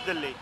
दिल्ली।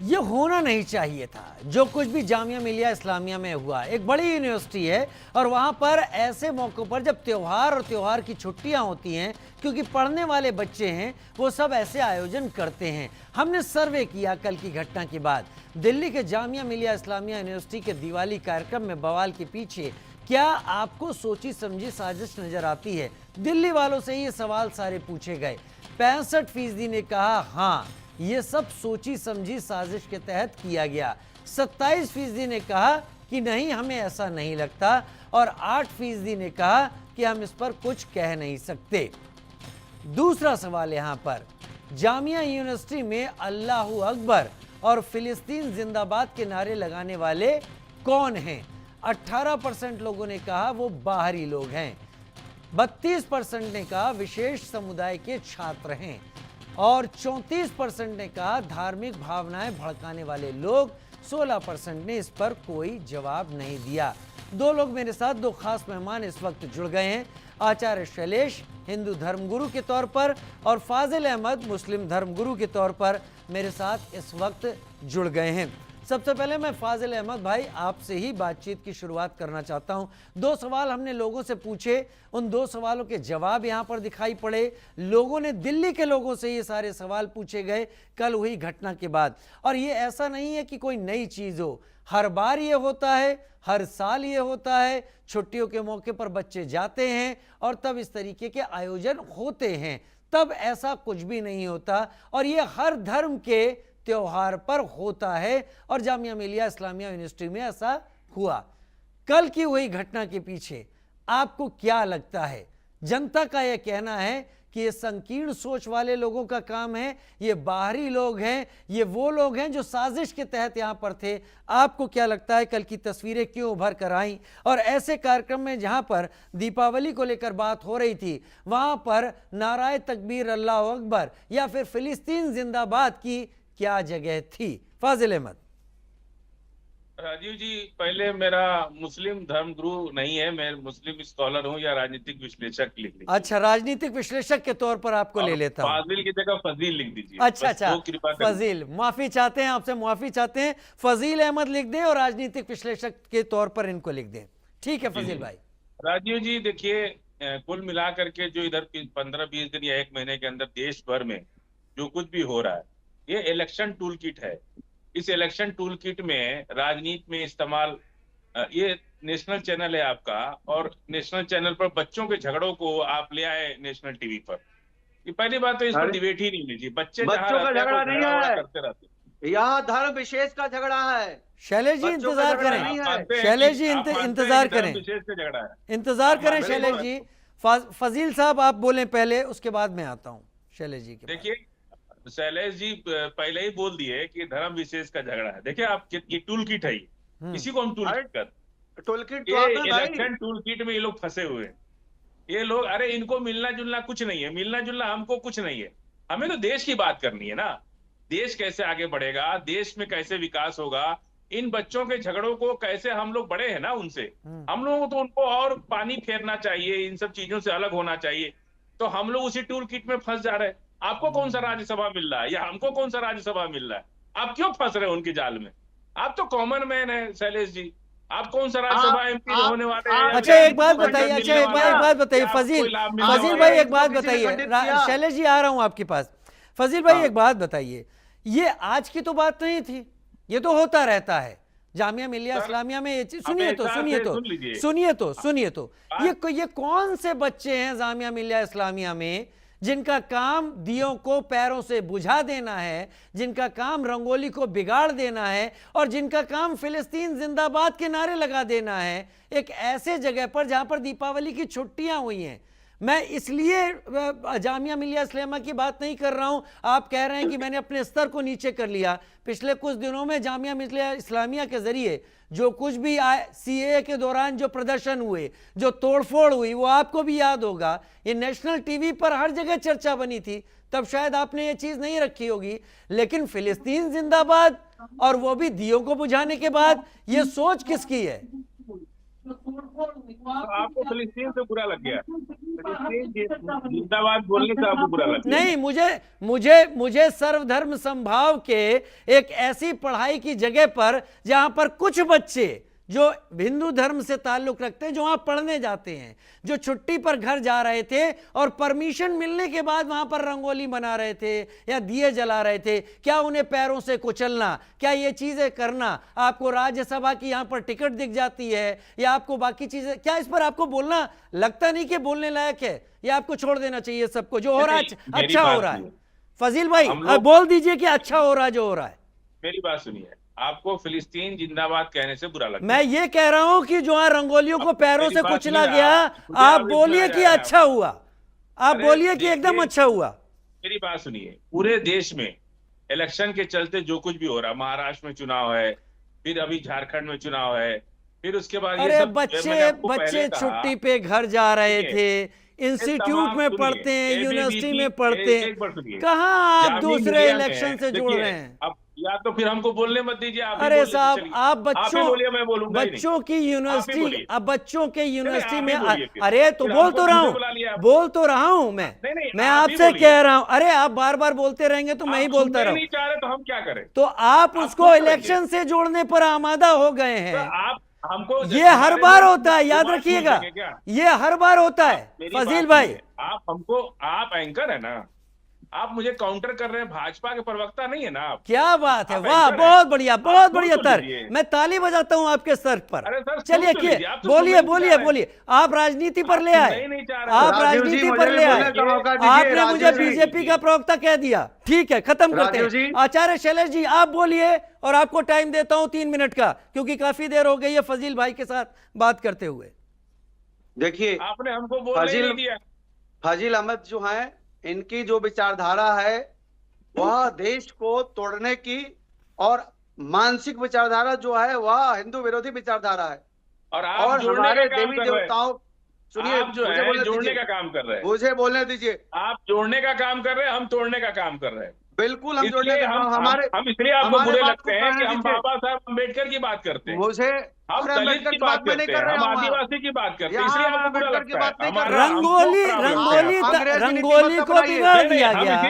ये होना नहीं चाहिए था जो कुछ भी जामिया मिलिया इस्लामिया में हुआ। एक बड़ी यूनिवर्सिटी है और वहाँ पर ऐसे मौक़ों पर जब त्यौहार और त्यौहार की छुट्टियाँ होती हैं, क्योंकि पढ़ने वाले बच्चे हैं, वो सब ऐसे आयोजन करते हैं। हमने सर्वे किया कल की घटना के बाद। दिल्ली के जामिया मिलिया इस्लामिया यूनिवर्सिटी के दिवाली कार्यक्रम में बवाल के पीछे क्या आपको सोची समझी साजिश नजर आती है? दिल्ली वालों से ये सवाल सारे पूछे गए। 65% ने कहा हाँ, ये सब सोची समझी साजिश के तहत किया गया। 27% ने कहा कि नहीं, हमें ऐसा नहीं लगता, और 8% ने कहा कि हम इस पर कुछ कह नहीं सकते। दूसरा सवाल यहां पर, जामिया यूनिवर्सिटी में अल्लाहू अकबर और फिलिस्तीन जिंदाबाद के नारे लगाने वाले कौन हैं? 18% लोगों ने कहा वो बाहरी लोग हैं, 32% ने कहा विशेष समुदाय के छात्र हैं, और 34% ने कहा धार्मिक भावनाएं भड़काने वाले लोग। 16% ने इस पर कोई जवाब नहीं दिया। दो लोग मेरे साथ, दो खास मेहमान इस वक्त जुड़ गए हैं। आचार्य शैलेश हिंदू धर्मगुरु के तौर पर और फाजिल अहमद मुस्लिम धर्मगुरु के तौर पर मेरे साथ इस वक्त जुड़ गए हैं। सबसे पहले मैं फाजिल अहमद भाई आपसे ही बातचीत की शुरुआत करना चाहता हूं। दो सवाल हमने लोगों से पूछे, उन दो सवालों के जवाब यहां पर दिखाई पड़े। लोगों ने, दिल्ली के लोगों से ये सारे सवाल पूछे गए कल हुई घटना के बाद। और ये ऐसा नहीं है कि कोई नई चीज़ हो, हर बार ये होता है, हर साल ये होता है। छुट्टियों के मौके पर बच्चे जाते हैं और तब इस तरीके के आयोजन होते हैं, तब ऐसा कुछ भी नहीं होता। और ये हर धर्म के त्योहार पर होता है और जामिया मिलिया इस्लामिया यूनिवर्सिटी में ऐसा हुआ। कल की हुई घटना के पीछे आपको क्या लगता है? जनता का यह कहना है कि ये संकीर्ण सोच वाले लोगों का काम है, ये बाहरी लोग हैं, ये वो लोग हैं जो साजिश के तहत यहां पर थे। आपको क्या लगता है कल की तस्वीरें क्यों उभर कर आईं? और ऐसे कार्यक्रम में जहां पर दीपावली को लेकर बात हो रही थी, वहां पर नाराए तकबीर अल्लाह अकबर या फिर फिलिस्तीन जिंदाबाद की क्या जगह थी? फाजिल अहमद। राजीव जी, पहले मेरा मुस्लिम धर्मगुरु नहीं है, मैं मुस्लिम स्कॉलर हूँ या राजनीतिक विश्लेषक लिख लीजिए। अच्छा, राजनीतिक विश्लेषक के तौर पर आपको ले लेता हूँ। फाजिल की जगह फजील लिख दीजिए। अच्छा अच्छा, फजील, माफी चाहते हैं आपसे, माफी चाहते हैं। फजील अहमद लिख दें और राजनीतिक विश्लेषक के तौर पर इनको लिख दें। ठीक है फजील भाई। राजीव जी देखिए, कुल मिलाकर के जो इधर 15-20 दिन या एक महीने के अंदर देश भर में जो कुछ भी हो रहा है, ये इलेक्शन टूल किट है। इस इलेक्शन टूल किट में राजनीति में इस्तेमाल, ये नेशनल चैनल है आपका, और नेशनल चैनल पर बच्चों के झगड़ों को आप ले आए नेशनल टीवी पर। ये पहली बात तो इस पर डिबेट ही नहीं होनी चाहिए। बच्चों का झगड़ा नहीं है, करते रहते, यहाँ धर्म विशेष का झगड़ा है। शैलेश जी इंतजार करें, शैलेश जी इंतजार करें, इंतजार करें शैलेश जी। फजील साहब आप बोलें पहले, उसके बाद मैं आता हूँ शैलेश जी के। देखिए शैलेश जी पहले ही बोल दिए कि धर्म विशेष का झगड़ा है। देखिए आप, ये टूल किट है, इसी को हम टूल किट कर, tool kit election tool kit में ये लोग फंसे हुए हैं। ये लोग, अरे इनको मिलना जुलना कुछ नहीं है, मिलना जुलना हमको कुछ नहीं है। हमें तो देश की बात करनी है ना, देश कैसे आगे बढ़ेगा, देश में कैसे विकास होगा, इन बच्चों के झगड़ों को कैसे, हम लोग बड़े हैं ना उनसे, हम लोगों को तो उनको और पानी फेरना चाहिए, इन सब चीजों से अलग होना चाहिए। तो हम लोग उसी टूल किट में फंस जा रहे हैं। आपको कौन सा राज्यसभा मिल रहा है या हमको कौन सा राज्यसभा मिल रहा है? आप क्यों फंस रहे हो उनके जाल में? आप तो कॉमन मैन है शैलेश जी, आप कौन सा राज्यसभा एमपी होने वाले हैं? अच्छा एक बात बताइए, अच्छा एक बात बताइए फजील भाई, एक बात बताइए। शैलेश जी आ रहा हूं आपके पास। फजील भाई एक बात बताइए, ये आज की तो बात नहीं थी, ये तो होता रहता है जामिया मिलिया इस्लामिया में। ये सुनिए तो ये कौन से बच्चे हैं जामिया मिलिया इस्लामिया में जिनका काम दियों को पैरों से बुझा देना है, जिनका काम रंगोली को बिगाड़ देना है, और जिनका काम फिलिस्तीन जिंदाबाद के नारे लगा देना है, एक ऐसे जगह पर जहां पर दीपावली की छुट्टियां हुई हैं। मैं इसलिए जामिया मिलिया इस्लामिया की बात नहीं कर रहा हूं। आप कह रहे हैं कि मैंने अपने स्तर को नीचे कर लिया। पिछले कुछ दिनों में जामिया मिलिया इस्लामिया के जरिए जो कुछ भी सीएए के दौरान जो प्रदर्शन हुए, जो तोड़फोड़ हुई, वो आपको भी याद होगा। ये नेशनल टीवी पर हर जगह चर्चा बनी थी, तब शायद आपने ये चीज नहीं रखी होगी। लेकिन फिलिस्तीन जिंदाबाद, और वो भी दियों को बुझाने के बाद, ये सोच किसकी है? तो आपको फिलिस्तीन से बुरा लग गया, फिलिस्तीन जिंदाबाद बोलने से आपको बुरा लग गया। नहीं, मुझे सर्वधर्म समभाव के एक ऐसी पढ़ाई की जगह पर जहां पर कुछ बच्चे जो हिंदू धर्म से ताल्लुक रखते हैं, जो वहां पढ़ने जाते हैं, जो छुट्टी पर घर जा रहे थे और परमिशन मिलने के बाद वहां पर रंगोली बना रहे थे या दिए जला रहे थे, क्या उन्हें पैरों से कुचलना, क्या ये चीजें करना, आपको राज्यसभा की यहां पर टिकट दिख जाती है या आपको बाकी चीजें, क्या इस पर आपको बोलना लगता नहीं कि बोलने लायक है, या आपको छोड़ देना चाहिए सबको? जो हो रहा है अच्छा हो रहा है। फजील भाई बोल दीजिए कि अच्छा हो रहा है जो हो रहा है। मेरी बात सुनिए, आपको फिलिस्तीन जिंदाबाद कहने से बुरा लगता है। मैं ये कह रहा हूं कि जो रंगोलियों को पैरों से कुचला गया, आप बोलिए कि अच्छा हुआ, आप बोलिए कि एकदम अच्छा हुआ। मेरी बात सुनिए, पूरे देश में इलेक्शन के चलते जो कुछ भी हो रहा, महाराष्ट्र में चुनाव है, फिर अभी झारखंड में चुनाव है, फिर उसके बाद अरे बच्चे छुट्टी पे घर जा रहे थे, इंस्टीट्यूट में पढ़ते हैं, यूनिवर्सिटी में पढ़ते हैं, कहाँ आप दूसरे इलेक्शन से जुड़ रहे हैं? अब या तो फिर हमको बोलने मत दीजिए। अरे साहब, आप मैं बोलूंगा बच्चों की यूनिवर्सिटी, अब बच्चों के यूनिवर्सिटी में, अरे तो बोल तो रहा हूं मैं आपसे कह रहा हूं। अरे आप बार बार बोलते रहेंगे तो मैं ही बोलता रहूं। नहीं चाह रहे तो हम क्या करें? तो आप उसको इलेक्शन से जोड़ने पर आमादा हो गए हैं। आप हमको, ये हर बार होता है, याद रखिएगा, ये हर बार होता है। फजील भाई, आप एंकर है ना, आप मुझे काउंटर कर रहे हैं, भाजपा के प्रवक्ता नहीं है ना आप। क्या बात है, वाह, बहुत बढ़िया तर्क, मैं ताली बजाता हूं आपके सर पर। चलिए बोलिए, आप राजनीति पर ले आए, आप राजनीति पर ले आए, आपने मुझे बीजेपी का प्रवक्ता कह दिया, ठीक है, खत्म करते हैं। आचार्य शैलेश जी आप बोलिए, और आपको टाइम देता हूं 3 मिनट का, क्योंकि काफी देर हो गई है फजील भाई के साथ बात करते हुए। देखिए, आपने हमको बोलने नहीं दिया। फजील अहमद जो है, इनकी जो विचारधारा है वह देश को तोड़ने की, और मानसिक विचारधारा जो है वह हिंदू विरोधी विचारधारा है। और हमारे देवी देवताओं, सुनिए, आप जो है जोड़ने का काम कर रहे हैं, मुझे बोलने दीजिए। आप जोड़ने का काम कर रहे हैं, हम तोड़ने का काम कर रहे हैं। बिल्कुल, हम जोड़ने का हम इसलिए आपको बुरे लगते हैं कि हम बाबा साहब अम्बेडकर की बात करते हैं, मुझे हम दलित की बात करते हैं, हम आदिवासी की बात करते हैं, इसलिए आपको बुरा लगता है। रंगोली को बिगाड़ दिया गया,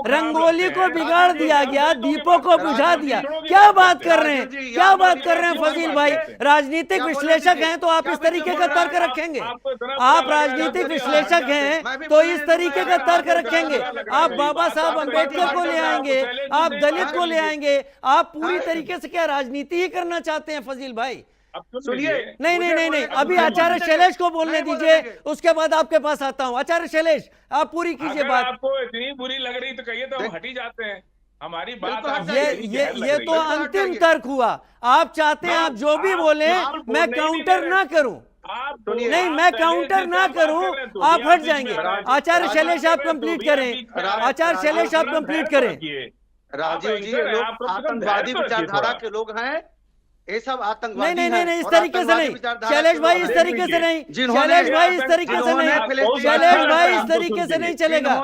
रंगोली को बिगाड़ दिया गया, दीपों को बुझा दिया। क्या बात कर रहे हैं फजील भाई? राजनीतिक विश्लेषक हैं तो आप इस तरीके का तर्क रखेंगे? आप राजनीतिक विश्लेषक हैं तो इस तरीके का तर्क रखेंगे? आप बाबा साहब अम्बेडकर को ले आएंगे, आप दलित को ले आएंगे, आप पूरी तरीके से क्या राजनीति ही करना चाहते हैं फजील भाई? सुनिए, नहीं, अभी आचार्य शैलेश को बोलने दीजिए, उसके बाद आपके पास आता हूं। आचार्य शैलेश आप पूरी कीजिए बात। आपको इतनी बुरी लग रही तो कहिए, तो हम हट ही जाते हैं। हमारी बात ये तो अंतिम तर्क हुआ। आप चाहते हैं आप जो भी बोले मैं काउंटर ना करूं, नहीं मैं काउंटर ना करूं, आप हट जाएंगे। आचार्य शैलेश आप कंप्लीट करें, आचार्य शैलेश आप कंप्लीट करें। राजीव जी, लोग आतंकवादी विचारधारा के लोग हैं, ये सब आतंकवादी नहीं, इस तरीके से नहीं शैलेश भाई, इस तरीके से नहीं शैलेश भाई, इस तरीके से नहीं शैलेश भाई, इस तरीके से नहीं चलेगा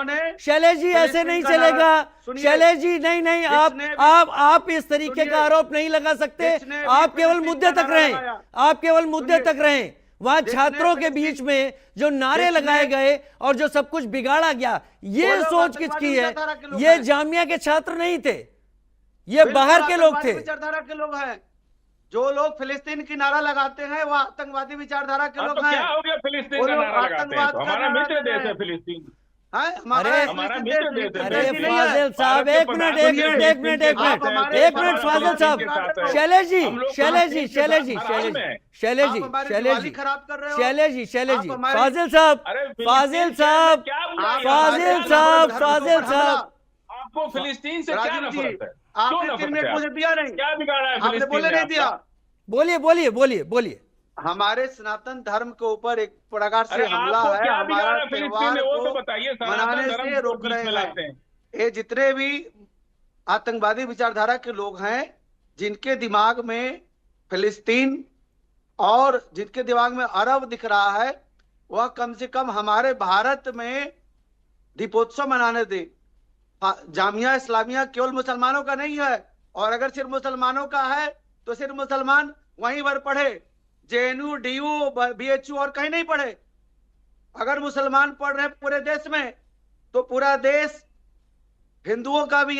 शैलेश जी, ऐसे नहीं चलेगा शैलेश जी। नहीं, आप इस तरीके का आरोप नहीं लगा सकते। आप केवल मुद्दे तक रहें, आप केवल मुद्दे तक रहें। वहां छात्रों के बीच में जो नारे लगाए गए और जो सब कुछ बिगाड़ा गया, ये सोच किसकी है? ये जामिया के छात्र नहीं थे, ये बाहर के लोग थे। विचारधारा के लोग हैं। जो लोग फिलिस्तीन की नारा लगाते हैं वो आतंकवादी विचारधारा के लोग हैं। क्या हो गया फिलिस्तीन का नारा लगाते हैं? तो हमारा मित्र देश है फिलिस्तीन। अरे फाजिल साहब, एक मिनट फाजिल साहब, शैलेश जी, फाजिल साहब, आपको फिलिस्तीन से क्या नफरत है? आपने 3 मिनट मुझे दिया नहीं, क्या बिगाड़ा है? आपने बोलने नहीं दिया। बोलिए। हमारे सनातन धर्म के ऊपर एक प्रकार से हमला है, हमारा त्योहार को मनाने से रोक रहे हैं। ये जितने भी आतंकवादी विचारधारा के लोग हैं, जिनके दिमाग में फिलिस्तीन और जिनके दिमाग में अरब दिख रहा है, वह कम से कम हमारे भारत में दीपोत्सव मनाने दे। जामिया इस्लामिया केवल मुसलमानों का नहीं है, और अगर सिर्फ मुसलमानों का है तो सिर्फ मुसलमान वहीं पर पढ़े, जेएनयू, डीयू, बीएचयू और कहीं नहीं पढ़े। अगर मुसलमान पढ़ रहे हैं पूरे देश में तो पूरा देश हिंदुओं का भी